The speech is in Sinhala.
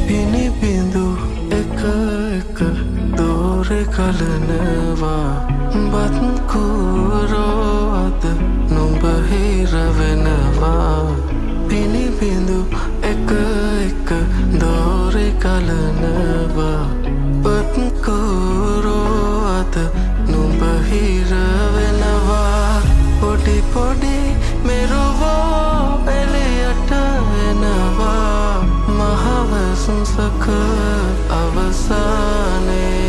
පිනි බිඳු එක එක දෝරෙ කලනවා බත් කූරෝ අද නුඹ හිර වෙනවා පිනි බිඳු එක එක දෝරෙ කලනවා බත් කූරෝ අද නුඹ හිර වෙනවා පොඩි පොඩි මෙරුවෝ එළියට එනවා මහවසුන්සක අවසානයේ